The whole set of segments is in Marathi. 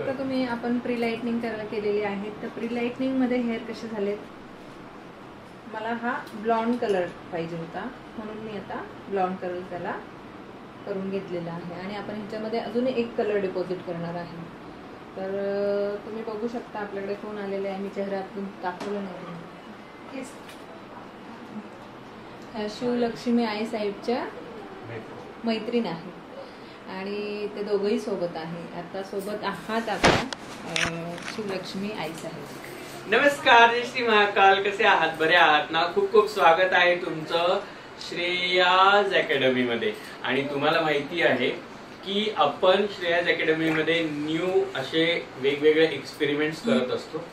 आता तुम्ही आपण प्री लाइटनिंग केलेली आहे, तर प्री लाइटनिंग मध्ये हेअर कसे झालेत? मला हा ब्लॉन्ड कलर पाहिजे होता, म्हणून मी आता ब्लॉन्ड कलर त्याला करून घेतलेला आहे आणि आपण ह्याच्यामध्ये अजून एक कलर डिपॉझिट करणार आहे. तर तुम्ही बघू शकता आपल्याकडे कोण आलेले आहे. मी चेहऱ्यातून दाखवलं नाही. शिवलक्ष्मी आई साहेबच्या मैत्रीण आहे आणि ते दोघंही सोबत आहे. आता सोबत आहात आपण शिवलक्ष्मी आई साहेब. नमस्कार, जय श्री महाकाल. कसे आहात? बरे आहात ना? खूप खूप स्वागत आहे तुमचं श्रेयाज अकॅडमी मध्ये. आणि तुम्हाला माहिती आहे की आपण श्रेयाज अकॅडमी मध्ये न्यू असे वेगवेगळे एक्सपेरिमेंट्स करत असतो.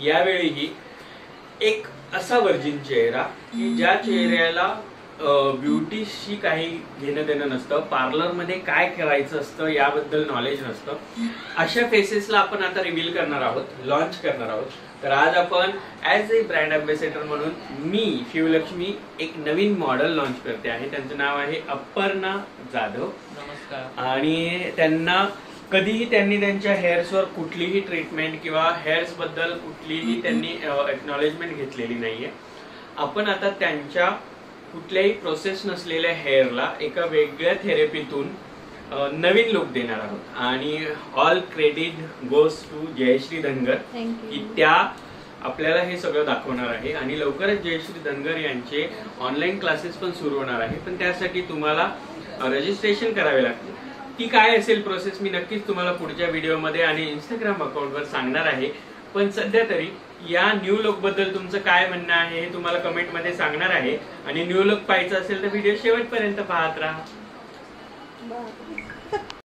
यावेळीही एक असा वर्जिन चेहरा की ज्या चेहऱ्याला ब्युटीशी काही घेणं देणं नसतं, पार्लर मध्ये काय करायचं असतं याबद्दल नॉलेज नसतं, अशा फेसेसला आपण आता रिव्हील करणार आहोत, लॉन्च करणार आहोत. तर आज आपण ऍज ए ब्रँड अँबॅसेडर म्हणून मी शिवलक्ष्मी एक नवीन मॉडेल लॉन्च करते आहे. त्यांचं नाव आहे अपर्णा जाधव. नमस्कार. आणि कधीही त्यांनी त्यांच्या हेअर्सवर कुठलीही ट्रीटमेंट किंवा हेअर्स बद्दल कुठलीही त्यांनी एक्नॉलेजमेंट घेतलेली नाहीये. आपण आता त्यांच्या कुठल्याही प्रोसेस नसलेल्या हेअरला एका वेगळ्या थेरपीतून नवीन लुक देणार आहोत. आणि all credit goes to Jayashree Dhangar की त्या आपल्याला हे सगळं दाखवणार आहे. आणि लवकरच जयश्री धनगर यांचे ऑनलाईन क्लासेस पण सुरू होणार आहे, पण त्यासाठी तुम्हाला रजिस्ट्रेशन करावे लागते. ती काय असेल प्रोसेस मी नक्कीच तुम्हाला पुढच्या व्हिडिओमध्ये आणि इंस्टाग्राम अकाउंटवर सांगणार आहे. पण सध्या तरी या न्यू लुक बद्दल तुमचं काय म्हणणं आहे हे तुम्हाला कमेंटमध्ये सांगणार आहे. आणि न्यू लुक पाहायचं असेल तर व्हिडिओ शेवटपर्यंत पाहत राहा.